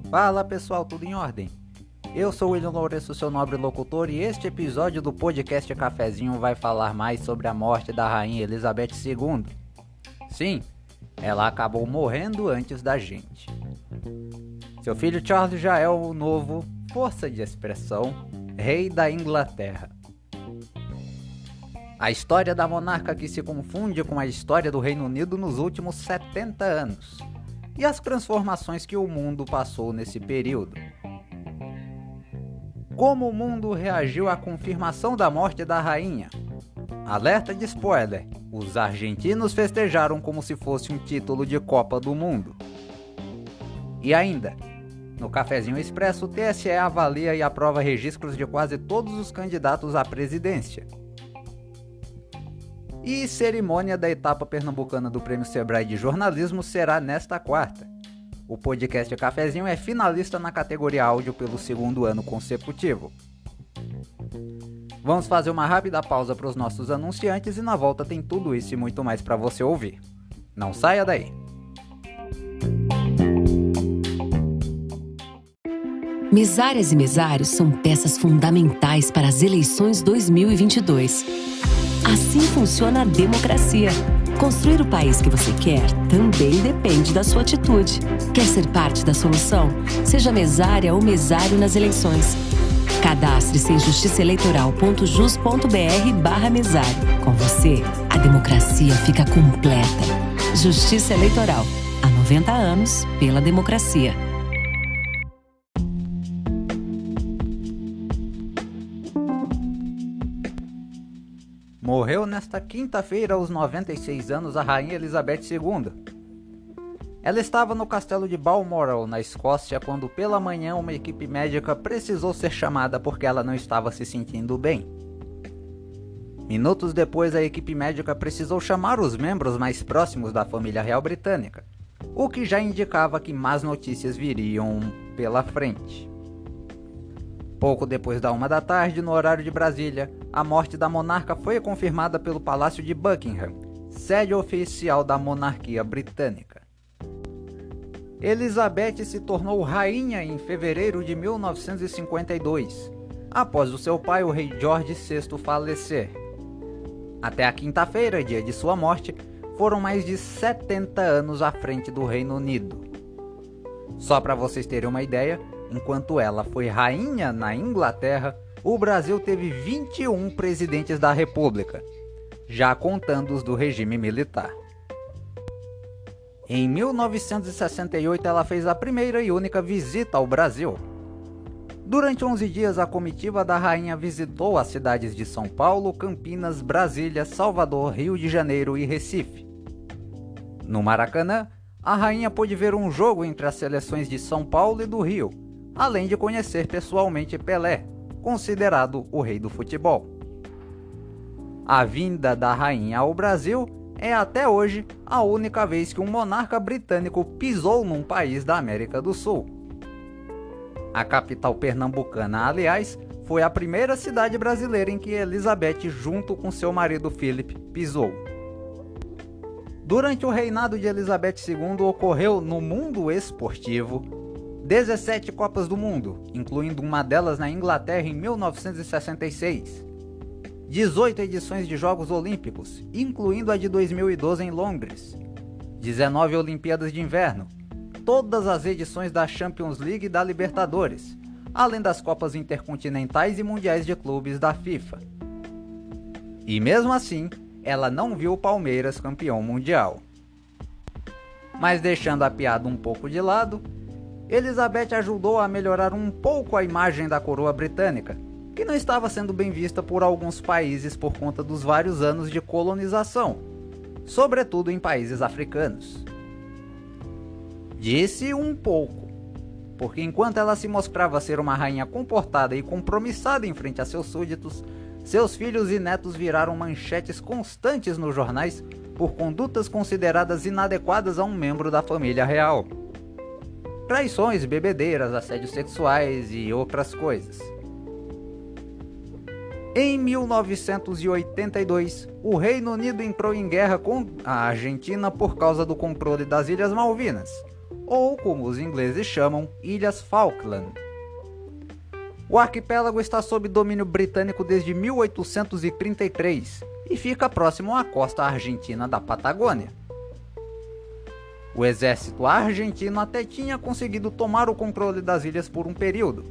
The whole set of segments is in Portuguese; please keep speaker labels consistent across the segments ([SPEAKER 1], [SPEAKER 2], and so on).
[SPEAKER 1] Fala pessoal, tudo em ordem? Eu sou o William Lourenço, seu nobre locutor, e este episódio do podcast Cafezinho vai falar mais sobre a morte da Rainha Elizabeth II. Sim, ela acabou morrendo antes da gente. Seu filho Charles já é o novo, força de expressão, rei da Inglaterra. A história da monarca que se confunde com a história do Reino Unido nos últimos 70 anos. E as transformações que o mundo passou nesse período. Como o mundo reagiu à confirmação da morte da rainha? Alerta de spoiler: os argentinos festejaram como se fosse um título de Copa do Mundo. E ainda, no Cafezinho Expresso, o TSE avalia e aprova registros de quase todos os candidatos à presidência. E cerimônia da etapa pernambucana do Prêmio Sebrae de Jornalismo será nesta quarta. O podcast Cafezinho é finalista na categoria áudio pelo segundo ano consecutivo. Vamos fazer uma rápida pausa para os nossos anunciantes e na volta tem tudo isso e muito mais para você ouvir. Não saia daí!
[SPEAKER 2] Mesárias e mesários são peças fundamentais para as eleições 2022. Assim funciona a democracia. Construir o país que você quer também depende da sua atitude. Quer ser parte da solução? Seja mesária ou mesário nas eleições. Cadastre-se em justiçaeleitoral.jus.br/mesário. Com você, a democracia fica completa. Justiça Eleitoral. Há 90 anos pela democracia.
[SPEAKER 1] Morreu nesta quinta-feira aos 96 anos a Rainha Elizabeth II. Ela estava no castelo de Balmoral, na Escócia, quando pela manhã uma equipe médica precisou ser chamada porque ela não estava se sentindo bem. Minutos depois, a equipe médica precisou chamar os membros mais próximos da família real britânica, o que já indicava que más notícias viriam pela frente. Pouco depois da 1 da tarde, no horário de Brasília, a morte da monarca foi confirmada pelo Palácio de Buckingham, sede oficial da monarquia britânica. Elizabeth se tornou rainha em fevereiro de 1952, após o seu pai, o rei George VI, falecer. Até a quinta-feira, dia de sua morte, foram mais de 70 anos à frente do Reino Unido. Só para vocês terem uma ideia, enquanto ela foi rainha na Inglaterra, o Brasil teve 21 presidentes da República, já contando os do regime militar. Em 1968, ela fez a primeira e única visita ao Brasil. Durante 11 dias, a comitiva da rainha visitou as cidades de São Paulo, Campinas, Brasília, Salvador, Rio de Janeiro e Recife. No Maracanã, a rainha pôde ver um jogo entre as seleções de São Paulo e do Rio, além de conhecer pessoalmente Pelé, considerado o rei do futebol. A vinda da rainha ao Brasil é até hoje a única vez que um monarca britânico pisou num país da América do Sul. A capital pernambucana, aliás, foi a primeira cidade brasileira em que Elizabeth, junto com seu marido Philip, pisou. Durante o reinado de Elizabeth II ocorreu no mundo esportivo 17 Copas do Mundo, incluindo uma delas na Inglaterra em 1966. 18 edições de Jogos Olímpicos, incluindo a de 2012 em Londres. 19 Olimpíadas de Inverno. Todas as edições da Champions League e da Libertadores, além das Copas Intercontinentais e Mundiais de Clubes da FIFA. E mesmo assim, ela não viu o Palmeiras campeão mundial. Mas deixando a piada um pouco de lado, Elizabeth ajudou a melhorar um pouco a imagem da coroa britânica, que não estava sendo bem vista por alguns países por conta dos vários anos de colonização, sobretudo em países africanos. Disse um pouco, porque enquanto ela se mostrava ser uma rainha comportada e compromissada em frente a seus súditos, seus filhos e netos viraram manchetes constantes nos jornais por condutas consideradas inadequadas a um membro da família real. Traições, bebedeiras, assédios sexuais e outras coisas. Em 1982, o Reino Unido entrou em guerra com a Argentina por causa do controle das Ilhas Malvinas, ou como os ingleses chamam, Ilhas Falkland. O arquipélago está sob domínio britânico desde 1833 e fica próximo à costa argentina da Patagônia. O exército argentino até tinha conseguido tomar o controle das ilhas por um período,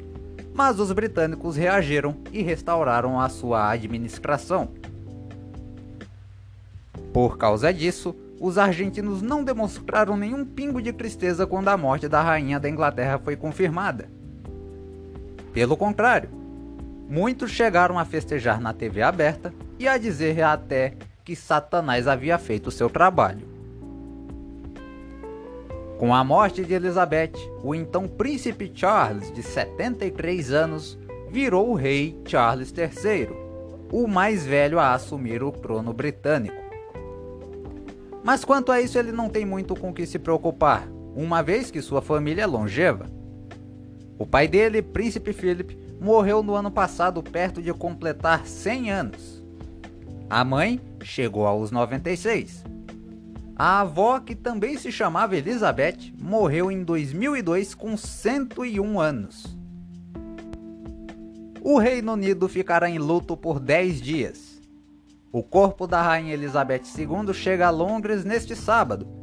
[SPEAKER 1] mas os britânicos reagiram e restauraram a sua administração. Por causa disso, os argentinos não demonstraram nenhum pingo de tristeza quando a morte da rainha da Inglaterra foi confirmada. Pelo contrário, muitos chegaram a festejar na TV aberta e a dizer até que Satanás havia feito seu trabalho. Com a morte de Elizabeth, o então príncipe Charles, de 73 anos, virou o rei Charles III, o mais velho a assumir o trono britânico. Mas quanto a isso ele não tem muito com o que se preocupar, uma vez que sua família é longeva. O pai dele, príncipe Philip, morreu no ano passado perto de completar 100 anos. A mãe chegou aos 96. A avó, que também se chamava Elizabeth, morreu em 2002 com 101 anos. O Reino Unido ficará em luto por 10 dias. O corpo da rainha Elizabeth II chega a Londres neste sábado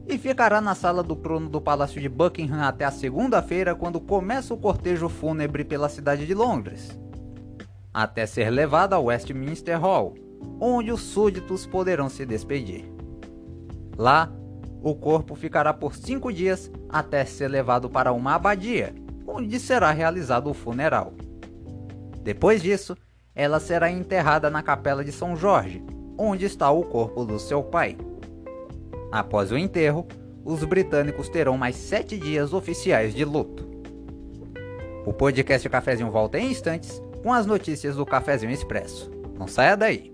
[SPEAKER 1] e ficará na sala do trono do Palácio de Buckingham até a segunda-feira, quando começa o cortejo fúnebre pela cidade de Londres, até ser levada ao Westminster Hall, onde os súditos poderão se despedir. Lá, o corpo ficará por 5 dias até ser levado para uma abadia, onde será realizado o funeral. Depois disso, ela será enterrada na Capela de São Jorge, onde está o corpo do seu pai. Após o enterro, os britânicos terão mais 7 dias oficiais de luto. O podcast Cafezinho volta em instantes com as notícias do Cafezinho Expresso. Não saia daí!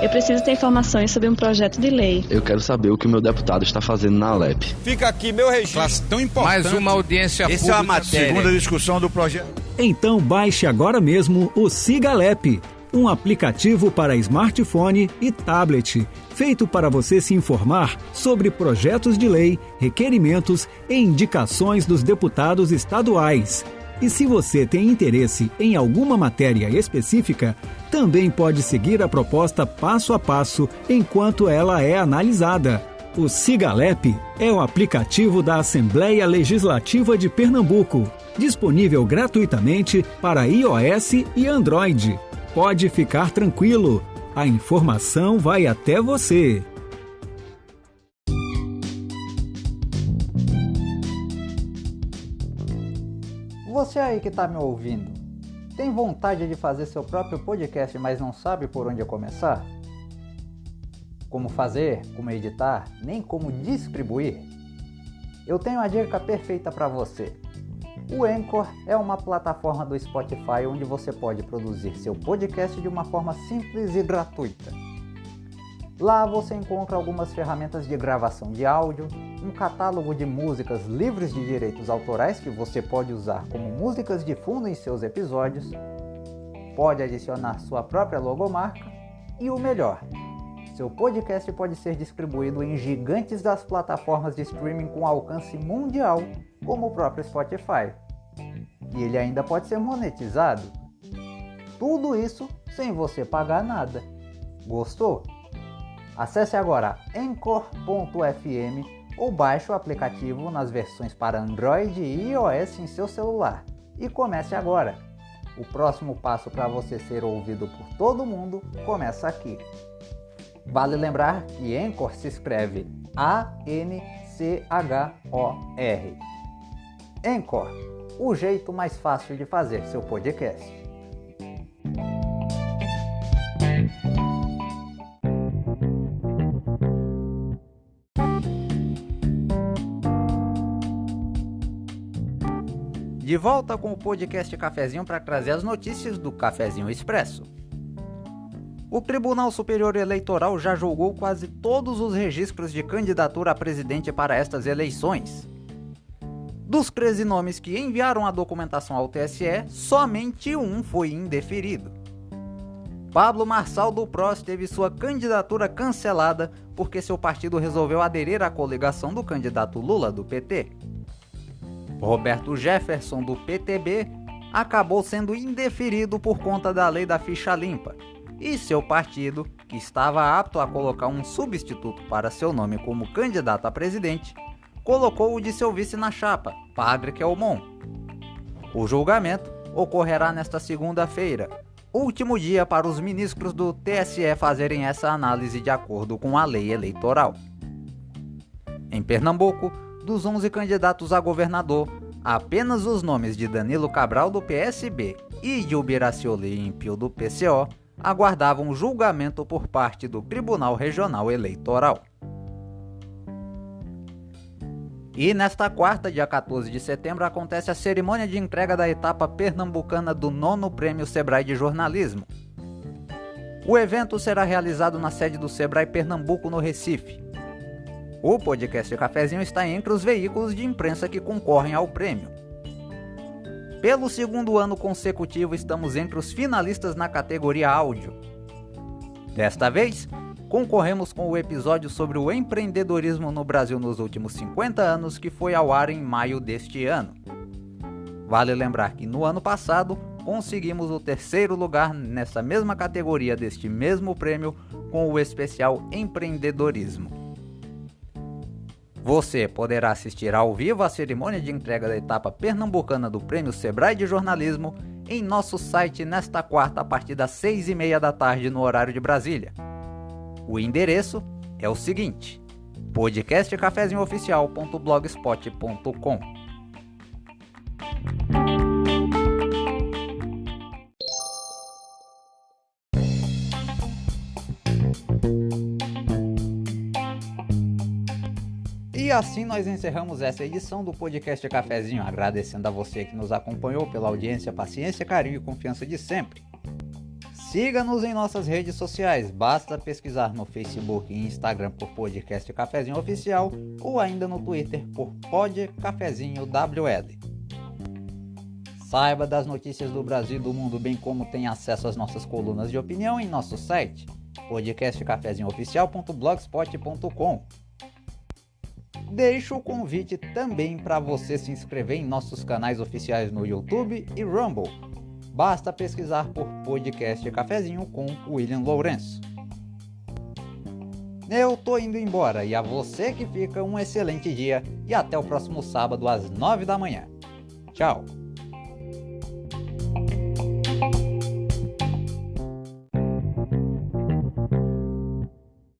[SPEAKER 3] Eu preciso ter informações sobre um projeto de lei.
[SPEAKER 4] Eu quero saber o que o meu deputado está fazendo na Alep.
[SPEAKER 5] Fica aqui meu registro.
[SPEAKER 6] Tão importante. Mais uma audiência
[SPEAKER 5] pública. Essa é a matéria. Segunda discussão do projeto.
[SPEAKER 7] Então baixe agora mesmo o Siga Alep, um aplicativo para smartphone e tablet, feito para você se informar sobre projetos de lei, requerimentos e indicações dos deputados estaduais. E se você tem interesse em alguma matéria específica, também pode seguir a proposta passo a passo enquanto ela é analisada. O Siga Alep é o aplicativo da Assembleia Legislativa de Pernambuco, disponível gratuitamente para iOS e Android. Pode ficar tranquilo, a informação vai até você.
[SPEAKER 1] Você aí que está me ouvindo, tem vontade de fazer seu próprio podcast, mas não sabe por onde começar? Como fazer, como editar, nem como distribuir? Eu tenho a dica perfeita para você. O Anchor é uma plataforma do Spotify onde você pode produzir seu podcast de uma forma simples e gratuita. Lá você encontra algumas ferramentas de gravação de áudio, um catálogo de músicas livres de direitos autorais que você pode usar como músicas de fundo em seus episódios, pode adicionar sua própria logomarca e o melhor, seu podcast pode ser distribuído em gigantes das plataformas de streaming com alcance mundial, como o próprio Spotify. E ele ainda pode ser monetizado. Tudo isso sem você pagar nada. Gostou? Acesse agora anchor.fm ou baixe o aplicativo nas versões para Android e iOS em seu celular e comece agora. O próximo passo para você ser ouvido por todo mundo começa aqui. Vale lembrar que Anchor se escreve A-N-C-H-O-R. Anchor, o jeito mais fácil de fazer seu podcast. De volta com o podcast Cafezinho para trazer as notícias do Cafezinho Expresso. O Tribunal Superior Eleitoral já julgou quase todos os registros de candidatura a presidente para estas eleições. Dos 13 nomes que enviaram a documentação ao TSE, somente um foi indeferido. Pablo Marçal do PROS teve sua candidatura cancelada porque seu partido resolveu aderir à coligação do candidato Lula do PT. Roberto Jefferson do PTB acabou sendo indeferido por conta da lei da ficha limpa, e seu partido, que estava apto a colocar um substituto para seu nome como candidato a presidente, colocou o de seu vice na chapa, Padre Kelmon. O julgamento ocorrerá nesta segunda-feira, último dia para os ministros do TSE fazerem essa análise de acordo com a lei eleitoral. Em Pernambuco, dos 11 candidatos a governador, apenas os nomes de Danilo Cabral do PSB e de Ubiraci Olímpio do PCO aguardavam julgamento por parte do Tribunal Regional Eleitoral. E nesta quarta, dia 14 de setembro, acontece a cerimônia de entrega da etapa pernambucana do 9º Prêmio Sebrae de Jornalismo. O evento será realizado na sede do Sebrae Pernambuco, no Recife. O podcast Cafezinho está entre os veículos de imprensa que concorrem ao prêmio. Pelo segundo ano consecutivo, estamos entre os finalistas na categoria áudio. Desta vez, concorremos com o episódio sobre o empreendedorismo no Brasil nos últimos 50 anos, que foi ao ar em maio deste ano. Vale lembrar que no ano passado conseguimos o 3º lugar nessa mesma categoria deste mesmo prêmio com o especial Empreendedorismo. Você poderá assistir ao vivo à cerimônia de entrega da etapa pernambucana do Prêmio Sebrae de Jornalismo em nosso site nesta quarta a partir das 6h30 da tarde no horário de Brasília. O endereço é o seguinte: podcastcafezinhooficial.blogspot.com. E assim nós encerramos essa edição do podcast Cafezinho, agradecendo a você que nos acompanhou pela audiência, paciência, carinho e confiança de sempre. Siga-nos em nossas redes sociais, basta pesquisar no Facebook e Instagram por Podcast Cafezinho Oficial ou ainda no Twitter por Pod Cafezinho WL. Saiba das notícias do Brasil e do mundo, bem como tem acesso às nossas colunas de opinião em nosso site, podcastcafezinhooficial.blogspot.com. Deixo o convite também para você se inscrever em nossos canais oficiais no YouTube e Rumble. Basta pesquisar por Podcast Cafezinho com William Lourenço. Eu tô indo embora e a você que fica um excelente dia e até o próximo sábado às 9 da manhã. Tchau!